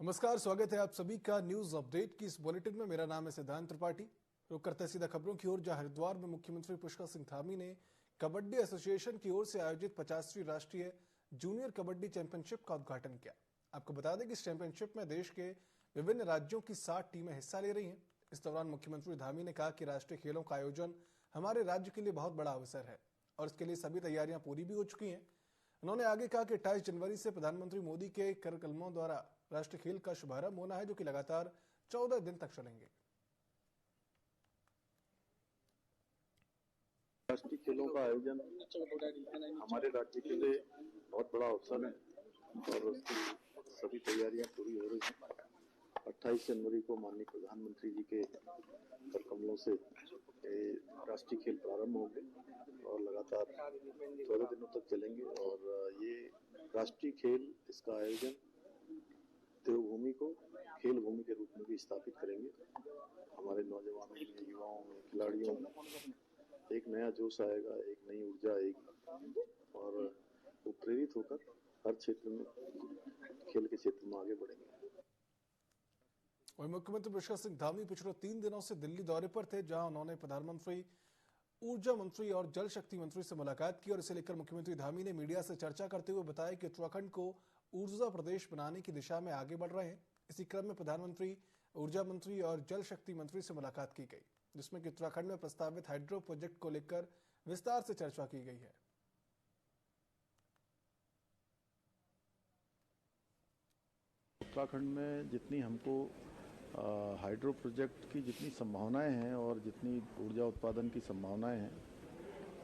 नमस्कार, स्वागत है आप सभी का न्यूज अपडेट की इस बुलेटिन में। मेरा नाम है सिद्धांत त्रिपाठी। रुक करते सीधा खबरों की ओर, जहां हरिद्वार में मुख्यमंत्री पुष्कर सिंह धामी ने कबड्डी एसोसिएशन की ओर से आयोजित 50वीं राष्ट्रीय जूनियर कबड्डी चैंपियनशिप का उद्घाटन किया। आपको बता दें कि इस चैंपियनशिप में देश के विभिन्न राज्यों की 60 टीमें हिस्सा ले रही हैं। इस दौरान मुख्यमंत्री धामी ने कहा कि राष्ट्रीय खेलों का आयोजन हमारे राज्य के लिए बहुत बड़ा अवसर है और इसके लिए सभी तैयारियां पूरी भी हो चुकी हैं। उन्होंने आगे कहा कि 28 जनवरी से प्रधानमंत्री मोदी के कार्यक्रमों द्वारा राष्ट्रीय खेल का शुभारंभ होना है, जो कि लगातार 14 दिन तक चलेंगे। राष्ट्रीय खेलों का आयोजन हमारे राज्य के लिए बहुत बड़ा अवसर है और उसकी सभी तैयारियां पूरी हो रही हैं। 28 जनवरी को माननीय प्रधानमंत्री जी के करकमलों से राष्ट्रीय खेल प्रारंभ होंगे और लगातार 14 दिनों तक चलेंगे और ये राष्ट्रीय खेल, इसका आयोजन देवभूमि को खेल भूमि के रूप में भी स्थापित करेंगे। हमारे नौजवानों में, युवाओं में, खिलाड़ियों में एक नया जोश आएगा, एक नई ऊर्जा आएगी और वो प्रेरित होकर हर क्षेत्र में, खेल के क्षेत्र में आगे बढ़ेंगे। वहीं मुख्यमंत्री पुष्कर सिंह धामी पिछले 3 दिनों से दिल्ली दौरे पर थे, जहां उन्होंने प्रधानमंत्री, ऊर्जा मंत्री और जल शक्ति मंत्री से मुलाकात की और इसे लेकर मुख्यमंत्री धामी ने मीडिया से चर्चा करते हुए बताया कि उत्तराखंड को ऊर्जा प्रदेश बनाने की दिशा में आगे बढ़ रहे हैं। इसी क्रम में प्रधानमंत्री, ऊर्जा मंत्री और जल शक्ति मंत्री से मुलाकात की गई, जिसमें कि उत्तराखंड में प्रस्तावित हाइड्रो प्रोजेक्ट को लेकर विस्तार से चर्चा की गई है। उत्तराखंड में जितनी हमको हाइड्रो प्रोजेक्ट की जितनी संभावनाएं हैं और जितनी ऊर्जा उत्पादन की संभावनाएं हैं,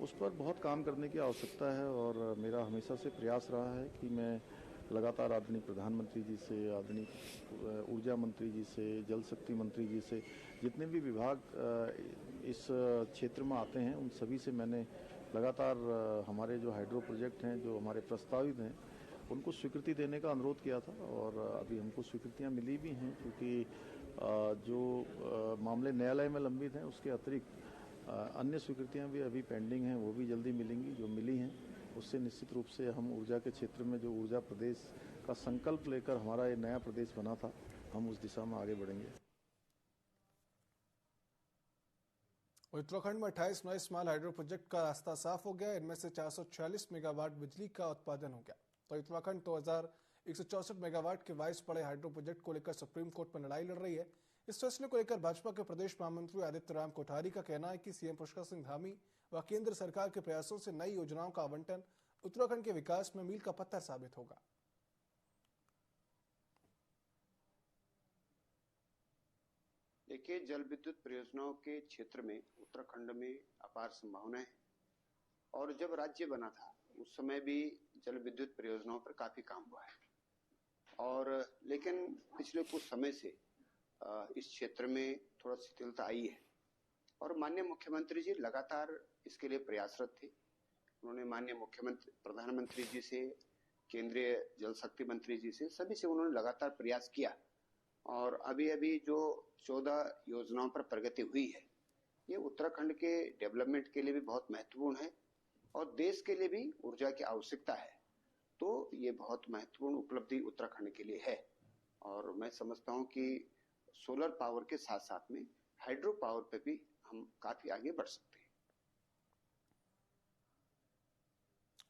उस पर बहुत काम करने की आवश्यकता है और मेरा हमेशा से प्रयास रहा है कि मैं लगातार आदरणीय प्रधानमंत्री जी से, आदरणीय ऊर्जा मंत्री जी से, जल शक्ति मंत्री जी से, जितने भी विभाग इस क्षेत्र में आते हैं, उन सभी से मैंने लगातार हमारे जो हाइड्रो प्रोजेक्ट हैं, जो हमारे प्रस्तावित हैं, उनको स्वीकृति देने का अनुरोध किया था और अभी हमको स्वीकृतियां मिली भी हैं, क्योंकि जो मामले न्यायालय में लंबित हैं, उसके अतिरिक्त अन्य स्वीकृतियां भी अभी पेंडिंग हैं, वो भी जल्दी मिलेंगी। जो मिली हैं उससे निश्चित रूप से हम ऊर्जा के क्षेत्र में जो ऊर्जा प्रदेश का संकल्प लेकर हमारा ये नया प्रदेश बना था, हम उस दिशा में आगे बढ़ेंगे। उत्तराखंड में 28 नए स्मॉल हाइड्रो प्रोजेक्ट का रास्ता साफ हो गया। इनमें से 446 मेगावाट बिजली का उत्पादन हो गया। तो उत्तराखंड 2164 मेगावाट के वाइस पड़े हाइड्रो प्रोजेक्ट को लेकर सुप्रीम कोर्ट में लड़ाई लड़ रही है। इस फैसले को लेकर भाजपा के प्रदेश महामंत्री आदित्य राम कोठारी का कहना है कि सीएम पुष्कर सिंह धामी व केंद्र सरकार के प्रयासों से नई योजनाओं का आवंटन उत्तराखंड के विकास में मील का पत्थर साबित होगा। देखिए, जल विद्युत परियोजनाओं के क्षेत्र में उत्तराखंड में अपार संभावनाएं हैं और जब राज्य बना था उस समय भी जल विद्युत परियोजनाओं पर काफी काम हुआ है और लेकिन पिछले कुछ समय से इस क्षेत्र में थोड़ा शिथिलता आई है और माननीय मुख्यमंत्री जी लगातार इसके लिए प्रयासरत थे। उन्होंने माननीय मुख्यमंत्री, प्रधानमंत्री जी से, केंद्रीय जल शक्ति मंत्री जी से, सभी से उन्होंने लगातार प्रयास किया और अभी अभी जो 14 योजनाओं पर प्रगति हुई है, ये उत्तराखंड के डेवलपमेंट के लिए भी बहुत महत्वपूर्ण है और देश के लिए भी ऊर्जा की आवश्यकता है। तो ये बहुत महत्वपूर्ण उपलब्धि उत्तराखंड के लिए है और मैं समझता हूं कि सोलर पावर के साथ साथ में हाइड्रो पावर पे भी हम काफी आगे बढ़ सकते हैं।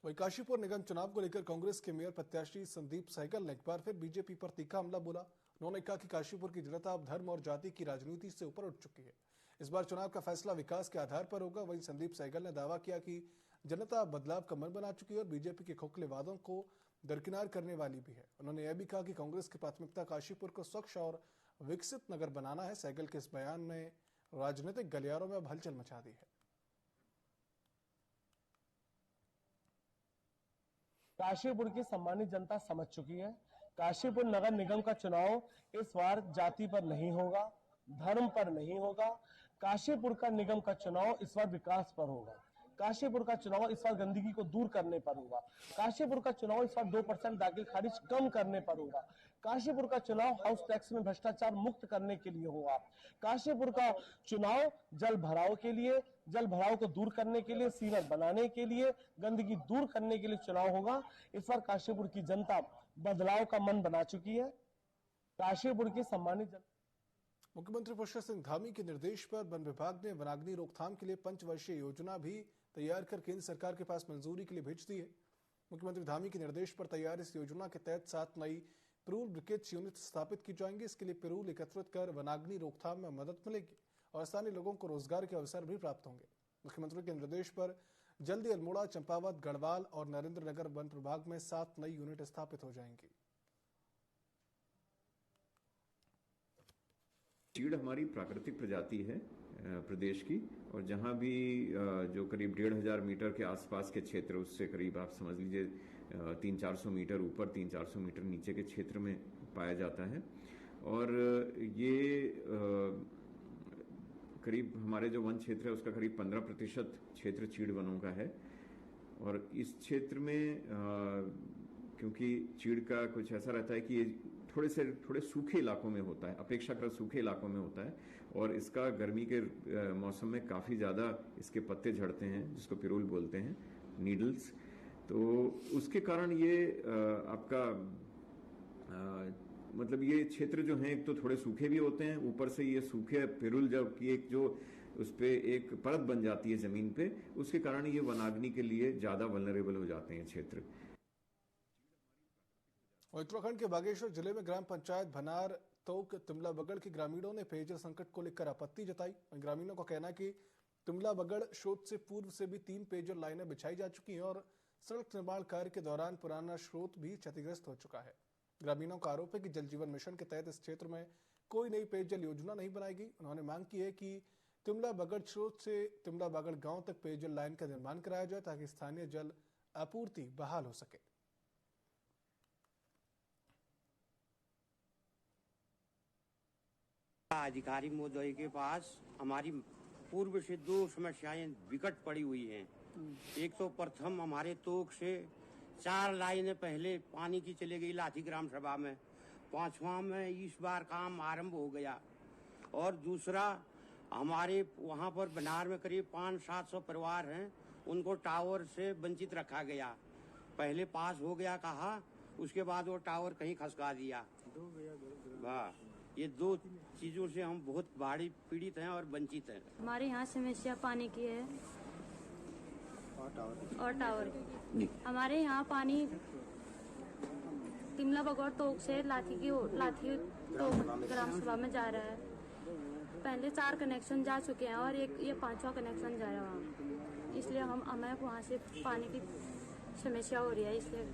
वहीं काशीपुर निगम चुनाव को लेकर कांग्रेस के मेयर प्रत्याशी संदीप सहगल ने एक बार फिर बीजेपी पर तीखा हमला बोला। उन्होंने कहा कि काशीपुर की जनता अब धर्म और जाति की राजनीति से ऊपर उठ चुकी है। इस बार चुनाव का फैसला विकास के आधार पर होगा। वहीं संदीप सहगल ने दावा किया कि जनता बदलाव का मन बना चुकी है और बीजेपी के खोखले वादों को दरकिनार करने वाली भी है। उन्होंने यह भी कहा कि कांग्रेस की प्राथमिकता काशीपुर को स्वच्छ और विकसित नगर बनाना है। सहगल के इस बयान ने राजनीतिक गलियारों में अब हलचल मचा दी है। काशीपुर की सम्मानित जनता समझ चुकी है। काशीपुर नगर निगम का चुनाव इस बार जाति पर नहीं होगा, धर्म पर नहीं होगा। काशीपुर का निगम का चुनाव इस बार विकास पर होगा। काशीपुर का चुनाव इस बार गंदगी को दूर करने पर होगा। काशीपुर का चुनाव इस बार 2% दाखिल खारिज कम करने पर होगा। काशीपुर का चुनाव हाउस टैक्स में भ्रष्टाचार मुक्त करने के लिए होगा। काशीपुर का चुनाव जल भराव के लिए, जल भराव को दूर करने के लिए, सीवर बनाने के लिए, गंदगी दूर करने के लिए चुनाव होगा। इस बार काशीपुर की जनता बदलाव का मन बना चुकी है। काशीपुर की सम्मानित मुख्यमंत्री पुष्कर सिंह धामी के निर्देश पर वन विभाग ने वनाग्नि रोकथाम के लिए 5 वर्षीय योजना भी तैयार कर केंद्र सरकार के पास मंजूरी के लिए भेज दी है। मुख्यमंत्री धामी के निर्देश पर तैयार इस योजना के तहत 7 नई पिरूल ब्रिकेट्स यूनिट स्थापित की जाएंगी। इसके लिए पिरूल एकत्रित कर वनाग्नि रोकथाम में मदद मिलेगी और स्थानीय लोगों को रोजगार के अवसर भी प्राप्त होंगे। मुख्यमंत्री के निर्देश पर जल्दी अल्मोड़ा, चंपावत, गढ़वाल और नरेंद्र नगर वन प्रभाग में 7 नई यूनिट स्थापित हो जाएंगी। चीड़ हमारी प्राकृतिक प्रजाति है प्रदेश की, और जहाँ भी जो करीब 1500 मीटर के आसपास के क्षेत्र, उससे करीब आप समझ लीजिए 300-400 मीटर ऊपर, 300-400 मीटर नीचे के क्षेत्र में पाया जाता है। और ये करीब हमारे जो वन क्षेत्र है उसका करीब 15% क्षेत्र चीड़ वनों का है। और इस क्षेत्र में क्योंकि चीड़ का कुछ ऐसा रहता है कि ये थोड़े सूखे इलाकों में होता है, अपेक्षाकृत सूखे इलाकों में होता है, और इसका गर्मी के मौसम में काफ़ी ज़्यादा इसके पत्ते झड़ते हैं, जिसको पिरूल बोलते हैं, नीडल्स। तो उसके कारण ये आपका मतलब ये क्षेत्र जो हैं एक तो थोड़े सूखे भी होते हैं, ऊपर से ये सूखे पिरूल जब की एक जो उस पर एक परत बन जाती है ज़मीन पे, उसके कारण ये वनाग्नि के लिए ज़्यादा वल्नरेबल हो जाते हैं क्षेत्र। उत्तराखंड के बागेश्वर जिले में ग्राम पंचायत भनार तोक तिमला बगड़ के ग्रामीणों ने पेयजल संकट को लेकर आपत्ति जताई। ग्रामीणों का कहना है कि तिमला बगड़ स्रोत से पूर्व से भी 3 पेयजल लाइनें बिछाई जा चुकी हैं और सड़क निर्माण कार्य के दौरान पुराना स्रोत भी क्षतिग्रस्त हो चुका है। ग्रामीणों का आरोप है कि जल जीवन मिशन के तहत इस क्षेत्र में कोई नई पेयजल योजना नहीं बनाएगी। उन्होंने मांग की है कि तिमला बगड़ स्रोत से तिमला बगड़ गांव तक पेयजल लाइन का निर्माण कराया जाए ताकि स्थानीय जल आपूर्ति बहाल हो सके। अधिकारी महोदय के पास हमारी पूर्व से 2 समस्याएं विकट पड़ी हुई हैं। एक तो प्रथम हमारे तोक से 4 लाइनें पहले पानी की चली गई लाठी ग्राम सभा में, 5वां में इस बार काम आरंभ हो गया। और दूसरा हमारे वहां पर बनार में करीब 500-700 परिवार हैं, उनको टावर से वंचित रखा गया। पहले पास हो गया कहा, उसके बाद वो टावर कहीं खसका दिया। वाह, ये 2 चीजों से हम बहुत भारी पीड़ित हैं और वंचित हैं। हमारे यहाँ समस्या पानी की है और टावर की। हमारे यहाँ पानी तिमला बगौर तोक से लाठी तोक ग्राम सभा में जा रहा है। पहले 4 कनेक्शन जा चुके हैं और ये 5वां कनेक्शन जा रहा है वहाँ, इसलिए हमें वहाँ से पानी की समस्या हो रही है। इसलिए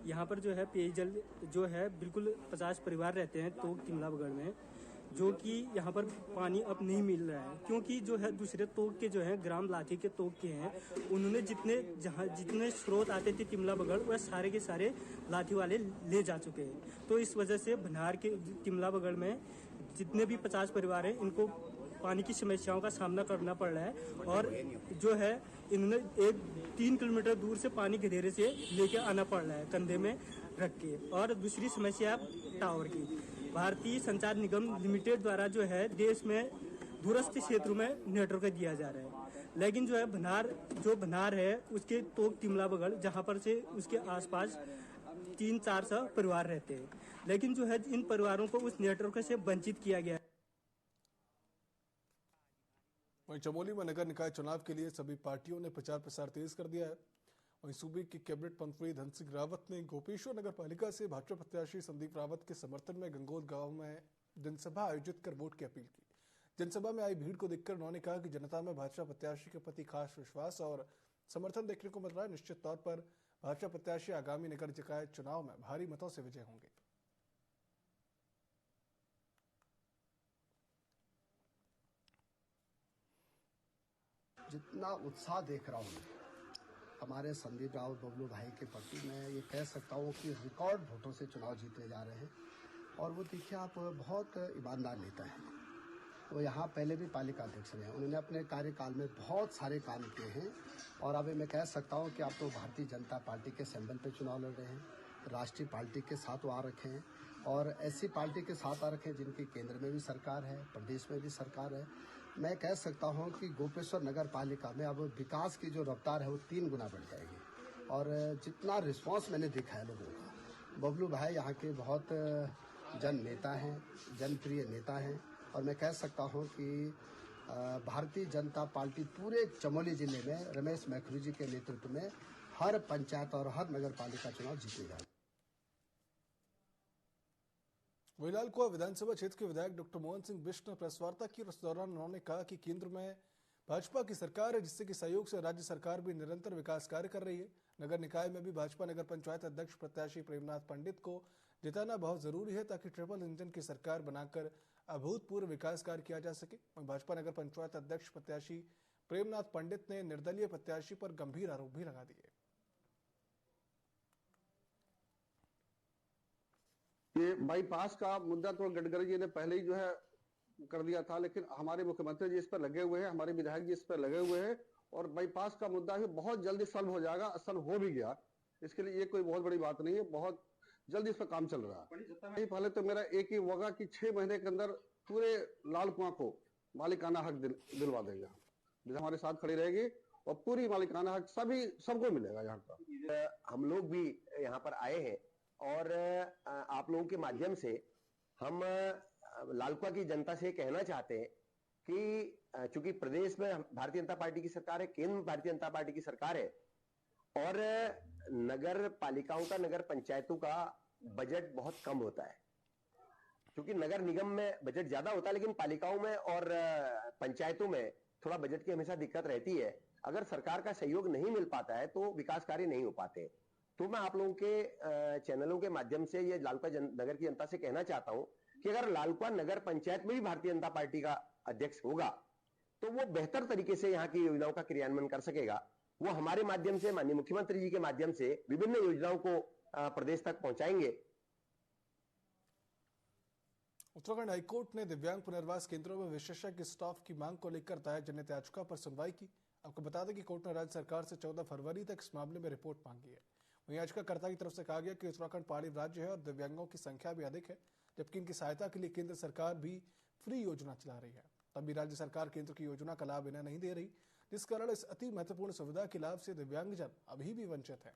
यहाँ पर जो है पेयजल जो है बिल्कुल 50 परिवार रहते हैं तोक तिमला बगड़ में, जो कि यहाँ पर पानी अब नहीं मिल रहा है, क्योंकि जो है दूसरे तोक के जो है ग्राम लाठी के तोक के हैं, उन्होंने जितने स्रोत आते थे तिमला बगड़ वह सारे के सारे लाठी वाले ले जा चुके हैं। तो इस वजह से भनार के तिमला बगड़ में जितने भी 50 परिवार हैं, इनको पानी की समस्याओं का सामना करना पड़ रहा है। और जो है इन्होंने 3 किलोमीटर दूर से पानी घेरे से लेके आना पड़ रहा है कंधे में रख के। और दूसरी समस्या टावर की, भारतीय संचार निगम लिमिटेड द्वारा जो है देश में दूरस्थ क्षेत्रों में नेटवर्क दिया जा रहा है, लेकिन जो है भनार है उसके तोक तिमला बगड़ जहाँ पर से उसके आसपास 300-400 परिवार रहते हैं, लेकिन जो है इन परिवारों को उस नेटवर्क से वंचित किया गया है। वहीं चमोली में नगर निकाय चुनाव के लिए सभी पार्टियों ने प्रचार प्रसार तेज कर दिया है। वहीं सूबे के कैबिनेट मंत्री धन सिंह रावत ने गोपेश्वर नगर पालिका से भाजपा प्रत्याशी संदीप रावत के समर्थन में गंगोद गांव में जनसभा आयोजित कर वोट की अपील की। जनसभा में आई भीड़ को देखकर उन्होंने कहा कि जनता में भाजपा प्रत्याशी के प्रति खास विश्वास और समर्थन देखने को मिल रहा है। निश्चित तौर पर भाजपा प्रत्याशी आगामी नगर निकाय चुनाव में भारी मतों से विजय होंगे। जितना उत्साह देख रहा हूँ हमारे संदीप रावत बबलू भाई के प्रति, मैं ये कह सकता हूँ कि रिकॉर्ड वोटों से चुनाव जीतने जा रहे हैं। और वो देखिए आप, बहुत ईमानदार नेता हैं। वो यहाँ पहले भी पालिका अध्यक्ष रहे हैं, उन्होंने अपने कार्यकाल में बहुत सारे काम किए हैं। और अभी मैं कह सकता हूँ कि आप तो भारतीय जनता पार्टी के सिंबल पे चुनाव लड़ रहे हैं, राष्ट्रीय पार्टी के साथ वो आ रखे हैं और ऐसी पार्टी के साथ आ रखे हैं जिनकी केंद्र में भी सरकार है, प्रदेश में भी सरकार है। मैं कह सकता हूं कि गोपेश्वर नगर पालिका में अब विकास की जो रफ्तार है वो 3 गुना बढ़ जाएगी। और जितना रिस्पांस मैंने देखा है लोगों का, बबलू भाई यहाँ के बहुत जन नेता हैं, जनप्रिय नेता हैं और मैं कह सकता हूं कि भारतीय जनता पार्टी पूरे चमोली जिले में रमेश मैखरू जी के नेतृत्व में हर पंचायत और हर नगर पालिका चुनाव जीतेगा। वहीं लालकुआं विधानसभा क्षेत्र के विधायक डॉक्टर मोहन सिंह बिष्ट ने प्रेस वार्ता की और इस दौरान उन्होंने कहा कि केंद्र में भाजपा की सरकार है, जिससे कि सहयोग से राज्य सरकार भी निरंतर विकास कार्य कर रही है। नगर निकाय में भी भाजपा नगर पंचायत अध्यक्ष प्रत्याशी प्रेमनाथ पंडित को जिताना बहुत जरूरी है, ताकि ट्रिपल इंजन की सरकार बनाकर अभूतपूर्व विकास कार्य किया जा सके। वहीं भाजपा नगर पंचायत अध्यक्ष प्रत्याशी प्रेमनाथ पंडित ने निर्दलीय प्रत्याशी पर गंभीर आरोप भी लगा दिए। ये बाईपास का मुद्दा तो गडकरी जी ने पहले ही जो है कर दिया था, लेकिन हमारे मुख्यमंत्री जी इस पर लगे हुए हैं, हमारे विधायक जी इस पर लगे हुए हैं और बाईपास का मुद्दा भी बहुत जल्दी सॉल्व हो जाएगा। सॉल्व हो भी गया, इसके लिए ये कोई बहुत बड़ी बात नहीं है, बहुत जल्दी इस पर काम चल रहा है। पहले तो मेरा एक ही होगा कि 6 महीने के अंदर पूरे लालकुआं को मालिकाना हक दिलवा देगा। हमारे साथ खड़ी रहेगी और पूरी मालिकाना हक सबको मिलेगा। यहाँ पर हम लोग भी यहाँ पर आए हैं और आप लोगों के माध्यम से हम लालकुआं की जनता से कहना चाहते हैं कि चूंकि प्रदेश में भारतीय जनता पार्टी की सरकार है, केंद्र में भारतीय जनता पार्टी की सरकार है और नगर पालिकाओं का, नगर पंचायतों का बजट बहुत कम होता है। क्योंकि नगर निगम में बजट ज्यादा होता है, लेकिन पालिकाओं में और पंचायतों में थोड़ा बजट की हमेशा दिक्कत रहती है। अगर सरकार का सहयोग नहीं मिल पाता है तो विकास कार्य नहीं हो पाते। तो मैं आप लोगों के चैनलों के माध्यम से ये लालकुआं नगर की जनता से कहना चाहता हूं कि अगर लालकुआं नगर पंचायत में भी भारतीय जनता पार्टी का अध्यक्ष होगा तो वो बेहतर तरीके से यहाँ की योजनाओं का क्रियान्वयन कर सकेगा। वो हमारे माध्यम से, माननीय मुख्यमंत्री जी के माध्यम से विभिन्न योजनाओं को प्रदेश तक पहुंचाएंगे। उत्तराखंड हाईकोर्ट ने दिव्यांग पुनर्वास केंद्रों में विशेषज्ञ स्टाफ की मांग को लेकर दायर जनहित याचिका पर सुनवाई की। आपको बता दें कि कोर्ट ने राज्य सरकार से 14 फरवरी तक इस मामले में रिपोर्ट मांगी है। वहीं याचिकाकर्ता की तरफ से कहा गया कि उत्तराखंड पहाड़ी राज्य है और दिव्यांगों की संख्या भी अधिक है, जबकि इनकी सहायता के लिए केंद्र सरकार भी फ्री योजना चला रही है। तब भी राज्य सरकार केंद्र की योजना का लाभ इन्हें नहीं दे रही, जिस कारण इस अति महत्वपूर्ण सुविधा के लाभ से दिव्यांगजन अभी भी वंचित है।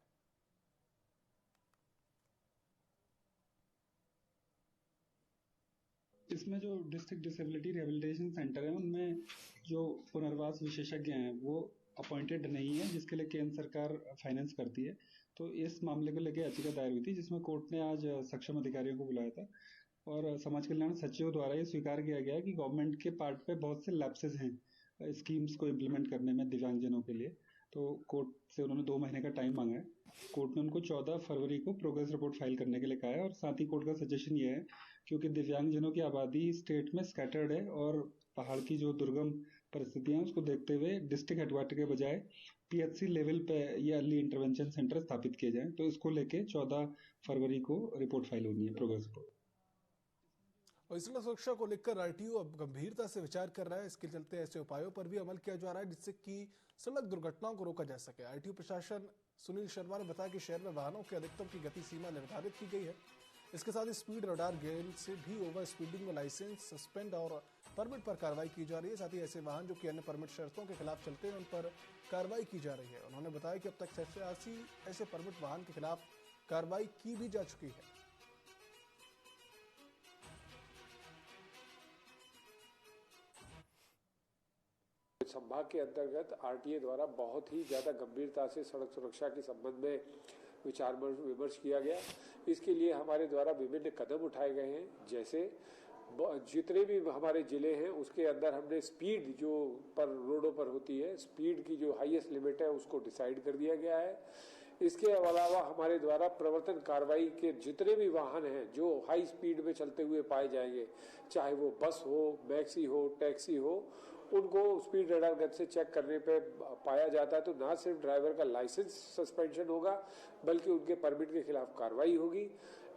इसमें जो डिस्ट्रिक्ट डिसेबिलिटी रिहेबिलिटेशन सेंटर है उनमें जो पुनर्वास विशेषज्ञ हैं वो अपॉइंटेड नहीं है, जिसके लिए केंद्र सरकार फाइनेंस करती है। तो इस मामले को लेकर याचिका दायर हुई थी, जिसमें कोर्ट ने आज सक्षम अधिकारियों को बुलाया था और समाज कल्याण सचिव द्वारा ये स्वीकार किया गया कि गवर्नमेंट के पार्ट पे बहुत से लैप्सेस हैं स्कीम्स को इम्प्लीमेंट करने में दिव्यांगजनों के लिए। तो कोर्ट से उन्होंने 2 महीने का टाइम मांगा है। कोर्ट ने उनको 14 फरवरी को प्रोग्रेस रिपोर्ट फाइल करने के लिए कहा है और साथ ही कोर्ट का सजेशन ये है, क्योंकि दिव्यांगजनों की आबादी स्टेट में स्कैटर्ड है और पहाड़ की जो दुर्गम परिस्थितियां उसको देखते हुए डिस्ट्रिक्ट हेडक्वार्टर के बजाय पीएचसी लेवल पे ये अर्ली इंटरवेंशन सेंटर स्थापित किए जाएं। तो इसको लेके 14 फरवरी को रिपोर्ट फाइल होनी है, प्रोग्रेस रिपोर्ट। और इसलिए सुरक्षा को लेकर आरटीओ अब गंभीरता से विचार कर रहा है। इसके चलते ऐसे उपायों पर भी अमल किया जा रहा है जिससे कि सड़क दुर्घटनाओं को रोका जा सके। आरटीओ प्रशासन सुनील शर्मा ने बताया कि शहर में वाहनों की अधिकतम की गति सीमा निर्धारित की गई है। इसके साथ ही स्पीड रडार गेल से भी ओवर स्पीडिंग में लाइसेंस सस्पेंड और परमिट पर कार्रवाई की जा रही है। साथ ही ऐसे वाहन जो कि अन्य परमिट शर्तों के खिलाफ चलते हैं उन पर कार्रवाई की जा रही है। उन्होंने बताया कि अब तक 86 ऐसे परमिट वाहन के खिलाफ कार्रवाई की भी जा चुकी है। संभाग के अंतर्गत आरटीए द्वारा बहुत ही ज़्यादा गंभीरता से सड़क सुरक्षा के संबंध में विचार विमर्श किया गया। इसके लिए हमारे द्वारा विभिन्न कदम उठाए गए हैं। जैसे जितने भी हमारे जिले हैं उसके अंदर हमने स्पीड जो पर रोडों पर होती है, स्पीड की जो हाईएस्ट लिमिट है उसको डिसाइड कर दिया गया है। इसके अलावा हमारे द्वारा प्रवर्तन कार्रवाई के जितने भी वाहन हैं जो हाई स्पीड में चलते हुए पाए जाएंगे, चाहे वो बस हो, मैक्सी हो, टैक्सी हो, उनको स्पीड रडार गन से चेक करने पे पाया जाता है तो ना सिर्फ ड्राइवर का लाइसेंस सस्पेंशन होगा बल्कि उनके परमिट के खिलाफ कार्रवाई होगी।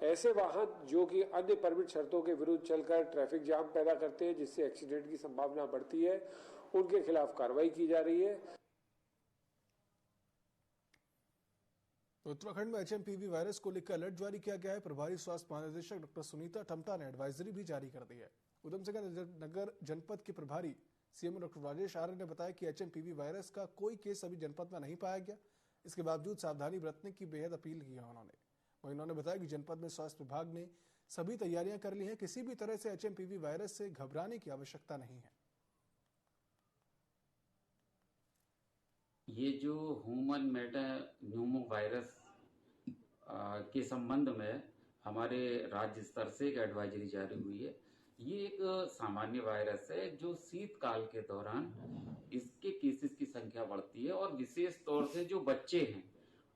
ऐसे वाहन जो कि अन्य परमिट शर्तों के विरुद्ध चलकर ट्रैफिक जाम पैदा करते हैं जिससे एक्सीडेंट की संभावना बढ़ती है, उनके खिलाफ कार्रवाई की जा रही है। उत्तराखंड में एचएमपीवी वायरस को लेकर अलर्ट जारी किया गया है। प्रभारी स्वास्थ्य महानिदेशक डॉक्टर सुनीता टम्टा ने एडवाइजरी भी जारी कर दी है। उधमसिंह नगर जनपद के प्रभारी सीएमओ डॉक्टर राजेश आर्य ने बताया कि एचएमपीवी वायरस का कोई केस अभी जनपद में नहीं पाया गया। इसके बावजूद सावधानी बरतने की बेहद अपील की है उन्होंने। वहीं उन्होंने बताया कि जनपद में स्वास्थ्य विभाग ने सभी तैयारियां कर ली हैं। किसी भी तरह से HMPV वायरस से घबराने की आवश्यकता नहीं है। ये जो ह्यूमन मेटान्यूमो वायरस के संबंध में हमारे राज्य स्तर से एक एडवाइजरी जारी हुई है। ये एक सामान्य वायरस है जो शीतकाल के दौरान इसके केसेस की संख्या बढ़ती है और विशेष तौर से जो बच्चे हैं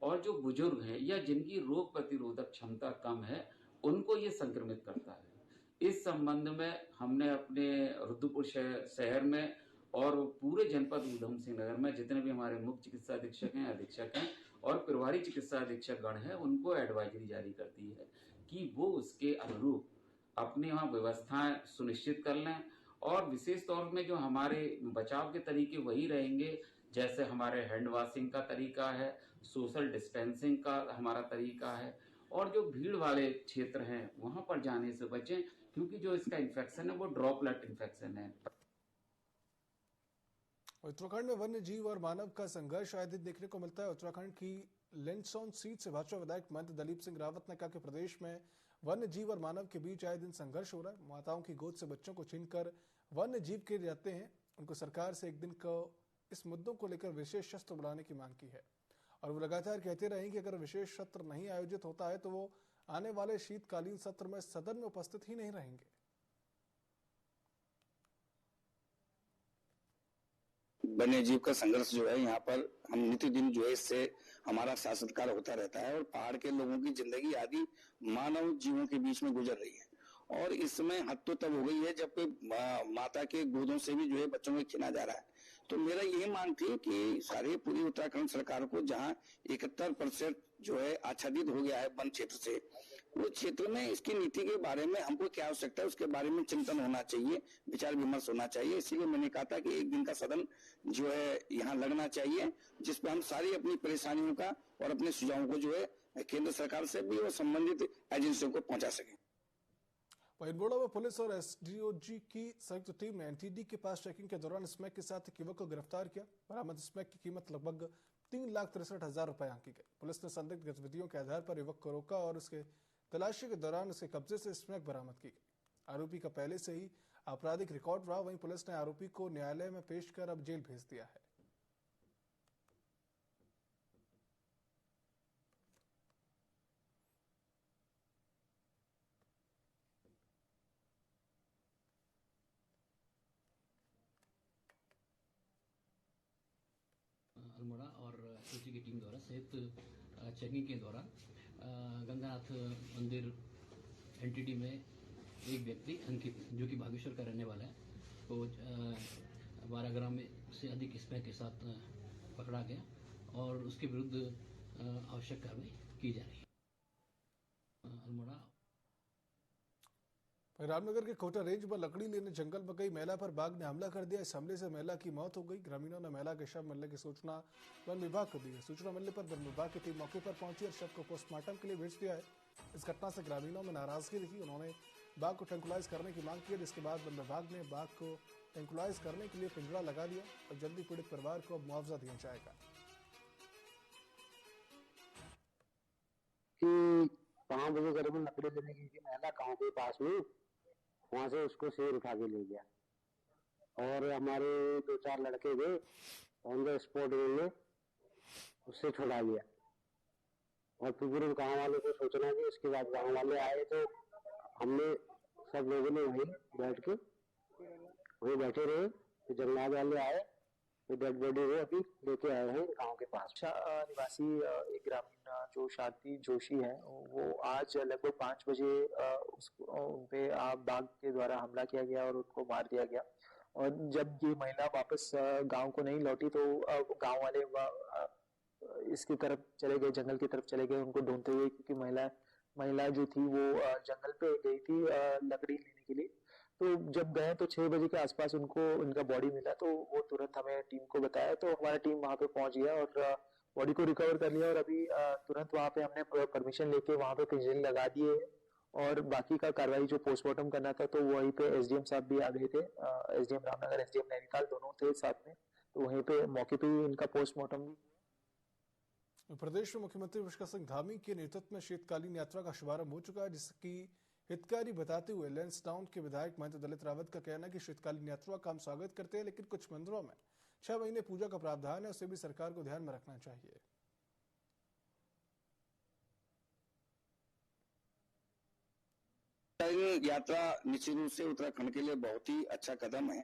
और जो बुजुर्ग हैं या जिनकी रोग प्रतिरोधक क्षमता कम है उनको ये संक्रमित करता है। इस संबंध में हमने अपने रुद्रपुर शहर में और पूरे जनपद ऊधम सिंह नगर में जितने भी हमारे मुख्य चिकित्सा अधीक्षक हैं और प्रभारी चिकित्सा अधीक्षक गण है उनको एडवाइजरी जारी कर दी है कि वो उसके अनुरूप अपने वहाँ व्यवस्थाएं सुनिश्चित कर लें और विशेष तौर में जो हमारे बचाव के तरीके वही रहेंगे, जैसे हमारे हैंड वॉशिंग का तरीका है, सोशल डिस्टेंसिंग का हमारा तरीका है और जो भीड़ वाले क्षेत्र हैं वहां पर जाने से बचें क्योंकि जो इसका इन्फेक्शन है वो ड्रॉपलेट इन्फेक्शन है। उत्तराखंड में वन्य जीव और मानव का संघर्ष आए दिन देखने को मिलता है। उत्तराखंड की लिंडसौन सीट से भाजपा विधायक मंत्री दलीप सिंह रावत ने कहा कि प्रदेश में वन्य जीव और मानव के बीच आए दिन संघर्ष हो रहा है। माताओं की गोद से बच्चों को छीनकर वन्य जीव के जाते हैं। उनको सरकार से एक दिन को इस मुद्दों को लेकर विशेष सत्र बुलाने की मांग की है और वो लगातार कहते रहे कि अगर विशेष सत्र नहीं आयोजित होता है तो वो आने वाले शीतकालीन सत्र में सदन में उपस्थित ही नहीं रहेंगे। वन्य जीव का संघर्ष जो है यहाँ पर हम नित्य दिन जो है इससे हमारा साक्षात्कार होता रहता है और पहाड़ के लोगों की जिंदगी आदि मानव जीवों के बीच में गुजर रही है और इस समय हद तो तब हो गई है जब माता के गोदों से भी जो है बच्चों को छीना जा रहा है। तो मेरा यही मांग थी कि सारी पूरी उत्तराखंड सरकार को जहाँ 71% जो है आच्छादित हो गया है वन क्षेत्र से, उस क्षेत्र में इसकी नीति के बारे में हमको क्या आवश्यकता है उसके बारे में चिंतन होना चाहिए, विचार विमर्श होना चाहिए। इसीलिए मैंने कहा था कि एक दिन का सदन जो है यहाँ लगना चाहिए जिसपे हम सारी अपनी परेशानियों का और अपने सुझावों को जो है केंद्र सरकार से भी और संबंधित एजेंसियों को पहुंचा सके। पैनगोड़ा में पुलिस और SDOG की संयुक्त टीम ने NTD के पास चेकिंग के दौरान स्मैक के साथ एक युवक को गिरफ्तार किया। बरामद स्मैक की कीमत लगभग 3,63,000 रुपए आंकी गई। पुलिस ने संदिग्ध गतिविधियों के आधार पर युवक को रोका और उसके तलाशी के दौरान उसके कब्जे से स्मैक बरामद की गई। आरोपी का पहले से ही आपराधिक रिकॉर्ड रहा। वहीं पुलिस ने आरोपी को न्यायालय में पेश कर अब जेल भेज दिया है। अल्मोड़ा और SOG की टीम द्वारा संयुक्त चेकिंग के दौरान गंगानाथ मंदिर NTD में एक व्यक्ति अंकित जो कि बागेश्वर का रहने वाला है तो 12 ग्राम से अधिक स्मैक के साथ पकड़ा गया और उसके विरुद्ध आवश्यक कार्रवाई की जा रही है। अल्मोड़ा रामनगर के कोटा रेंज में लकड़ी लेने जंगल में गई महिला पर बाघ ने हमला कर दिया। इस हमले से महिला की मौत हो गई। ग्रामीणों ने महिला के शव मिलने की सूचना वन विभाग को दी है। सूचना मिलने पर वन विभाग की टीम मौके पर पहुंची और शव को पोस्टमार्टम के लिए भेज दिया है। इस घटना से ग्रामीणों में नाराजगी दिखी। उन्होंने बाघ को ट्रैंकुलाइज करने की मांग की, जिसके बाद वन विभाग ने बाघ को ट्रैंकुलाइज करने के लिए पिंजरा लगा दिया और जल्दी पीड़ित परिवार को अब मुआवजा दिया जाएगा। कि 5 बजे करीबन लकड़ी लेने की थी महिला गाँव के पास में, वहां से उसको शेर उठा के ले गया और हमारे 2-4 लड़के गए ऑन द स्पॉट में उससे छुड़ा लिया और फिर पूरे गाँव वालों को सोचना कि इसके बाद गाँव वाले आए तो हमने सब लोगों ने वहीं बैठ के वहीं बैठे रहे। तो जंगलात वाले आए तो डेड बॉडी वो अभी लेके आए हैं गांव के पास। निवासी एक ग्रामीण जो शांति जोशी है वो आज लगभग 5 बजे उन पे बाघ के द्वारा हमला किया गया और उनको मार दिया गया। और जब ये महिला वापस गांव को नहीं लौटी तो गांव वाले इसकी तरफ चले गए, जंगल की तरफ चले गए उनको ढूंढते हुए, क्योंकि महिला जो थी वो जंगल पे गई थी लकड़ी लेने के लिए। तो जब गए तो 6 बजे के आसपास उनका बॉडी मिला तो वो तुरंत हमें टीम को बताया तो हमारा टीम वहां पे पहुंच गया और बॉडी को रिकवर कर लिया और अभी तुरंत वहां पे हमने परमिशन लेके वहां पे पिंजरे लगा दिए और बाकी का कार्रवाई जो पोस्टमार्टम करना था तो वहीं पे SDM साहब भी आ गए थे, SDM रामनगर, SDM नैनीताल दोनों थे साथ में, तो वहीं पे मौके पे ही इनका पोस्टमार्टम भी। प्रदेश में मुख्यमंत्री पुष्कर सिंह धामी के नेतृत्व में शीतकालीन यात्रा का शुभारंभ हो चुका है, जिसकी हितकारी बताते हुए लैंसडाउन के विधायक महंत दलित रावत का कहना है कि शीतकालीन यात्रा का हम स्वागत करते हैं, लेकिन कुछ मंदिरों में 6 महीने पूजा का प्रावधान है, उसे भी सरकार को ध्यान में रखना चाहिए। यात्रा निश्चित रूप से उत्तराखंड के लिए बहुत ही अच्छा कदम है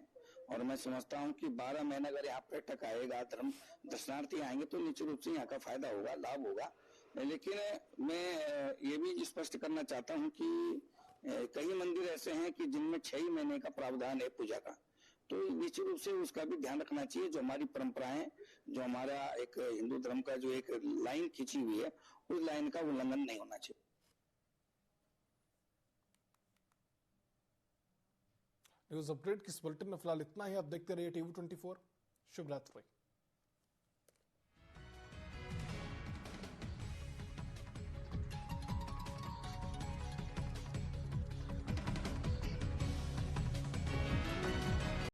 और मैं समझता हूं कि 12 महीने अगर यहाँ पर्यटक आएगा, धर्म दर्शनार्थी आएंगे तो निश्चित रूप से यहाँ का फायदा होगा, लाभ होगा। लेकिन मैं ये भी स्पष्ट करना चाहता हूं कि कई मंदिर ऐसे हैं कि जिनमें 6 महीने का प्रावधान है पूजा का, तो निश्चित रूप से उसका भी ध्यान रखना चाहिए। जो हमारी परंपराएं, जो हमारा एक हिंदू धर्म का जो एक लाइन खींची हुई है, उस लाइन का उल्लंघन नहीं होना चाहिए। न्यूज अपडेट की इस बुलेटिन में फिलहाल इतना ही। आप देखते रहिए TV24। शुभ रात्रि।